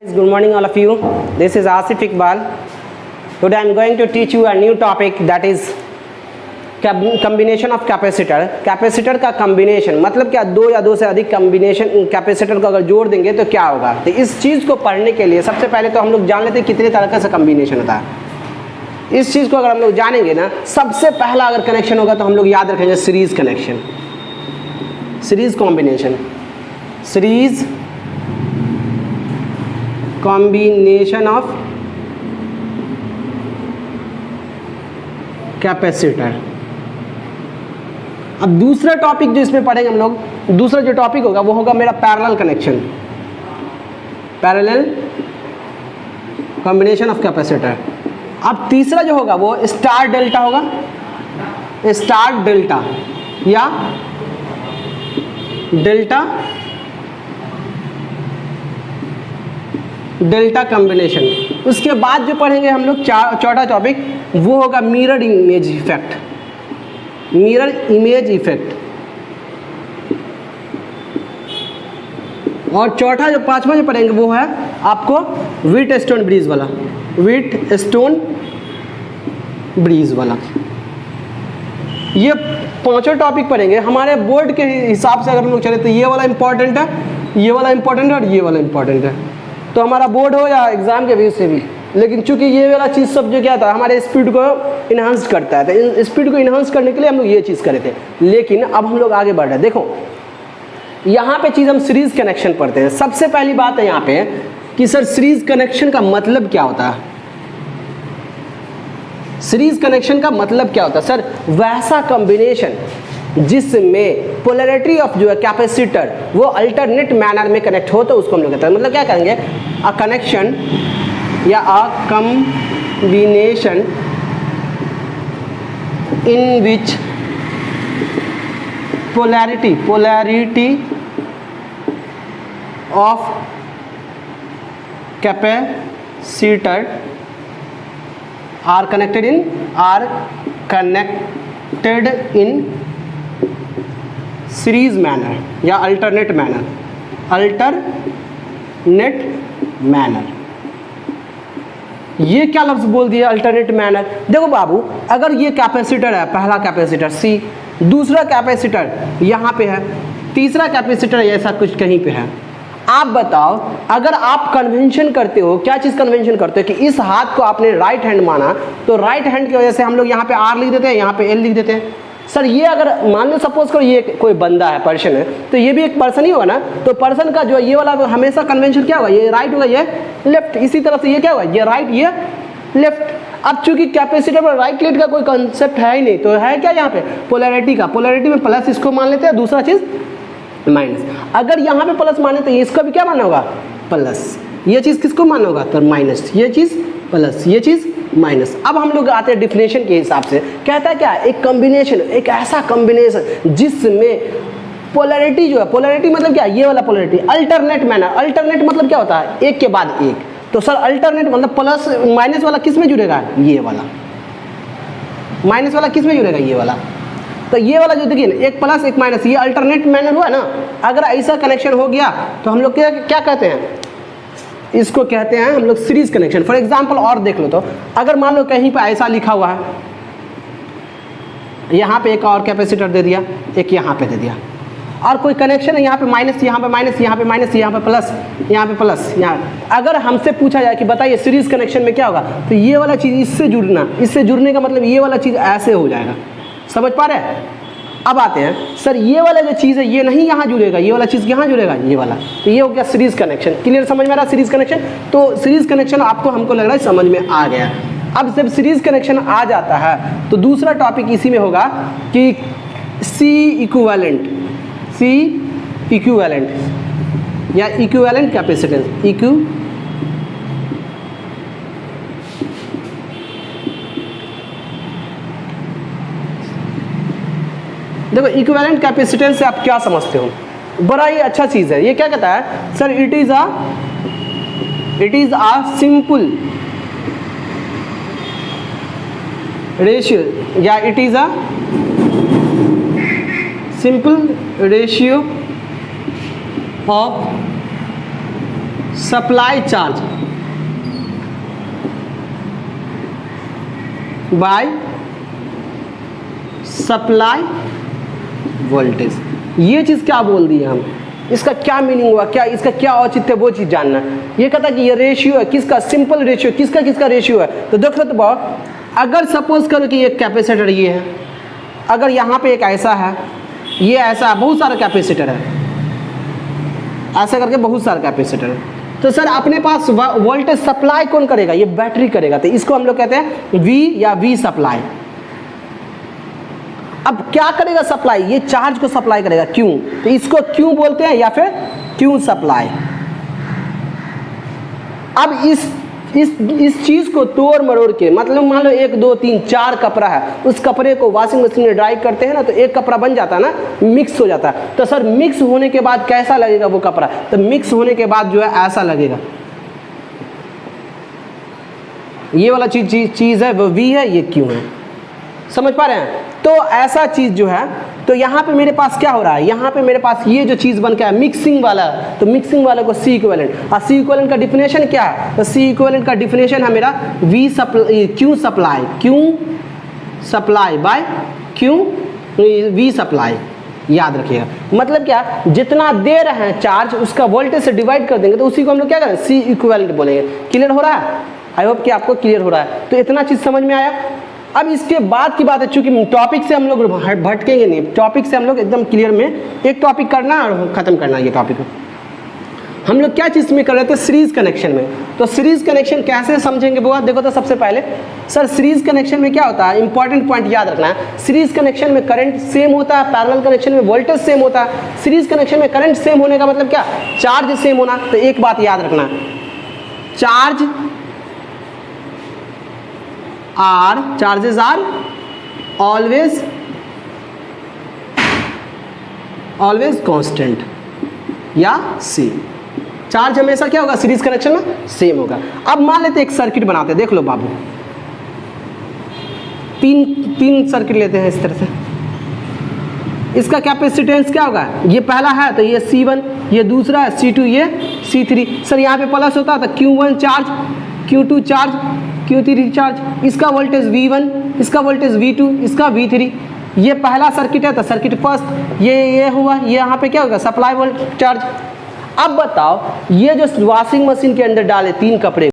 Good morning all of you. This is Asif Iqbal. Today I am going to teach you a new topic, that is combination of capacitor. Capacitor का combination मतलब क्या, दो या दो से अधिक combination capacitor को अगर जोड़ देंगे तो क्या होगा। तो इस चीज़ को पढ़ने के लिए सबसे पहले तो हम लोग जान लेते हैं कितने तरह का कम्बिनेशन होता है। इस चीज़ को अगर हम लोग जानेंगे ना, सबसे पहला अगर कनेक्शन होगा तो हम लोग याद रखेंगे series connection, series combination, series combination of capacitor. अब दूसरा टॉपिक जो इसमें पढ़ेंगे हम लोग, दूसरा जो टॉपिक होगा वो होगा मेरा parallel connection, parallel combination of capacitor. अब तीसरा जो होगा वो स्टार डेल्टा होगा, स्टार डेल्टा या डेल्टा डेल्टा कॉम्बिनेशन। उसके बाद जो पढ़ेंगे हम लोग चौथा टॉपिक वो होगा mirror image effect, mirror image effect. और चौथा जो पांचवा जो पढ़ेंगे वो है आपको व्हीट स्टोन ब्रिज वाला, व्हीट स्टोन ब्रिज वाला। ये पांचों टॉपिक पढ़ेंगे। हमारे बोर्ड के हिसाब से अगर हम लोग चले तो ये वाला इंपॉर्टेंट है, ये वाला इंपॉर्टेंट है और ये वाला इंपॉर्टेंट है। तो हमारा बोर्ड हो या एग्ज़ाम के बेस से भी, लेकिन चूंकि ये वाला चीज़ सब जो क्या था हमारे स्पीड को इन्हांस करता है, तो स्पीड को इन्हांस करने के लिए हम लोग ये चीज़ करे थे। लेकिन अब हम लोग आगे बढ़ रहे हैं। देखो यहाँ पे चीज़ हम सीरीज कनेक्शन पढ़ते हैं। सबसे पहली बात है यहाँ पे कि सर सीरीज कनेक्शन का मतलब क्या होता है। सीरीज कनेक्शन का मतलब क्या होता है सर? वैसा कॉम्बिनेशन जिसमें पोलैरिटी ऑफ जो है कैपेसिटर वो अल्टरनेट मैनर में कनेक्ट हो, तो उसको हम लोग कहते हैं। मतलब क्या करेंगे, अ कनेक्शन या a combination in which polarity of capacitor are connected in series manner या अल्टरनेट मैनर, अल्टरनेट मैनर। ये क्या लफ्ज़ बोल दिया अल्टरनेट मैनर? देखो बाबू, अगर ये कैपेसिटर है, पहला कैपेसिटर सी, दूसरा कैपेसिटर यहाँ पे है, तीसरा कैपेसिटर ऐसा कुछ कहीं पे है। आप बताओ, अगर आप कन्वेंशन करते हो, क्या चीज़ कन्वेंशन करते हो कि इस हाथ को आपने राइट हैंड माना, तो राइट हैंड की वजह से हम लोग यहाँ पे आर लिख देते हैं, यहाँ पे एल लिख देते हैं। सर ये अगर मान लो सपोज करो ये कोई बंदा है, पर्सन है, तो ये भी एक पर्सन ही होगा ना। तो पर्सन का जो ये वाला हमेशा कन्वेंशन क्या होगा, ये राइट होगा, ये लेफ्ट। इसी तरह से ये क्या होगा, ये राइट, ये लेफ्ट। अब चूंकि कैपेसिटर पर राइट लेफ्ट का कोई कंसेप्ट है ही नहीं, तो है क्या यहाँ पे पोलैरिटी का। पोलैरिटी में प्लस इसको मान लेते हैं, दूसरा चीज़ माइनस। अगर यहाँ पे प्लस माने तो इसका भी क्या मानना होगा, प्लस। ये चीज़ किसको मानना होगा, तो माइनस। ये चीज़ प्लस, ये चीज़ माइनस। अब हम लोग आते हैं डिफिनेशन के हिसाब से। कहता है क्या, एक कॉम्बिनेशन, एक ऐसा कॉम्बिनेशन जिसमें पोलैरिटी जो है, पोलैरिटी मतलब क्या, ये वाला पोलैरिटी, अल्टरनेट मैनर। अल्टरनेट मतलब क्या होता है, एक के बाद एक। तो सर अल्टरनेट मतलब प्लस माइनस वाला किस में जुड़ेगा, ये वाला। माइनस वाला किस में जुड़ेगा, ये वाला। तो ये वाला जो देखिए ना, एक प्लस एक माइनस, ये अल्टरनेट मैनर हुआ ना। अगर ऐसा कनेक्शन हो गया तो हम लोग क्या कहते हैं, इसको कहते हैं हम लोग सीरीज कनेक्शन। फॉर एग्जांपल और देख लो, तो अगर मान लो कहीं पे ऐसा लिखा हुआ है, यहाँ पे एक और कैपेसिटर दे दिया, एक यहाँ पे दे दिया, और कोई कनेक्शन है यहाँ पे माइनस, यहाँ पे माइनस, यहाँ पे माइनस, यहाँ पे प्लस, यहाँ पे प्लस, यहाँ। अगर हमसे पूछा जाए कि बताइए सीरीज कनेक्शन में क्या होगा, तो ये वाला चीज़ इससे जुड़ना, इससे जुड़ने का मतलब ये वाला चीज़ ऐसे हो जाएगा। समझ पा रहे हैं? अब आते हैं सर, ये वाला जो चीज़ है ये नहीं यहाँ जुड़ेगा, ये वाला चीज़ यहाँ जुड़ेगा, ये वाला। तो ये हो गया सीरीज कनेक्शन। क्लियर, समझ में आ रहा सीरीज कनेक्शन? तो सीरीज कनेक्शन आपको, हमको लग रहा है समझ में आ गया। अब जब सीरीज कनेक्शन आ जाता है तो दूसरा टॉपिक इसी में होगा कि सी इक्विवेलेंट, सी इक्विवेलेंट या इक्विवेलेंट कैपेसिटेंस। देखो इक्विवेलेंट कैपेसिटेंस से आप क्या समझते हो, बड़ा ही अच्छा चीज़ है। ये क्या कहता है sir, it is a simple ratio या it is a simple ratio of supply charge by supply voltage. ये चीज़ क्या बोल दी हम, इसका क्या मीनिंग हुआ, क्या इसका क्या औचित्य, वो चीज़ जानना है। ये कहता है कि ये रेशियो है किसका, सिंपल रेशियो, किसका किसका रेशियो है। तो देखो तो बहुत, अगर सपोज करो कि एक कैपेसिटर ये है, अगर यहाँ पे एक ऐसा है, ये ऐसा, बहुत सारा कैपेसिटर है, ऐसा करके बहुत सारा कैपेसिटर है, तो सर अपने पास वोल्टेज सप्लाई कौन करेगा, ये बैटरी करेगा। तो इसको हम लोग कहते हैं V या V सप्लाई। अब क्या करेगा सप्लाई, ये चार्ज को सप्लाई करेगा, क्यों, तो इसको क्यों बोलते हैं या फिर क्यों सप्लाई। अब इस चीज को तोड़ मरोड़ के, मतलब मान लो 1 2 3 4 कपड़ा है, उस कपड़े को वॉशिंग मशीन में ड्राई करते हैं ना, तो एक कपड़ा बन जाता है ना, मिक्स हो जाता है। तो सर मिक्स होने के बाद कैसा लगेगा वो कपड़ा, तो मिक्स होने के बाद जो है ऐसा लगेगा। ये वाला चीज है वो V है, ये क्यों है, समझ पा रहे हैं। तो ऐसा चीज जो है, तो यहाँ पे मेरे पास क्या हो रहा है, यहाँ पे मेरे पास ये जो चीज बन के है मिक्सिंग वाला, तो मिक्सिंग वाले को C इक्विवेलेंट। और C इक्विवेलेंट का डिफिनेशन क्या है, तो C इक्विवेलेंट का डिफिनेशन है मेरा Q supply bye V supply. याद रखिएगा, मतलब क्या, जितना दे रहे हैं चार्ज उसका वोल्टेज से डिवाइड कर देंगे, तो उसी को हम लोग क्या करें, C इक्विवेलेंट बोलेंगे। क्लियर हो रहा है, आई होप कि आपको क्लियर हो रहा है। तो इतना चीज समझ में आया। अब इसके बाद की बात है, चूंकि टॉपिक से हम लोग भटकेंगे नहीं, टॉपिक से हम लोग एकदम क्लियर में एक टॉपिक करना और खत्म करना। ये टॉपिक हम लोग क्या चीज़ में कर रहे थे, सीरीज कनेक्शन में। तो सीरीज कनेक्शन कैसे समझेंगे वो देखो। तो सबसे पहले सर सीरीज कनेक्शन में क्या होता है, इंपॉर्टेंट पॉइंट याद रखना है। सीरीज कनेक्शन में करंट सेम होता है, पैरेलल कनेक्शन में वोल्टेज सेम होता है। सीरीज कनेक्शन में करंट सेम होने का मतलब क्या, चार्ज सेम होना। तो एक बात याद रखना, चार्जेस आर ऑलवेज कांस्टेंट या सेम। चार्ज हमेशा क्या होगा, सीरीज कनेक्शन में सेम होगा। अब मान लेते एक सर्किट बनाते हैं, देख लो बाबू, तीन सर्किट लेते हैं इस तरह से। इसका कैपेसिटेंस क्या होगा, ये पहला है तो ये C1, ये दूसरा है C2, ये C3। सर यहाँ पे प्लस होता है तो Q1 charge, Q2 charge, Q3 charge. इसका वोल्टेज V1, इसका वोल्टेज V2, इसका V3। ये पहला सर्किट है तो सर्किट फर्स्ट, ये हुआ, ये यहाँ पे क्या होगा, सप्लाई वोल्टेज चार्ज। अब बताओ, ये जो वॉशिंग मशीन के अंदर डाले 3 कपड़े,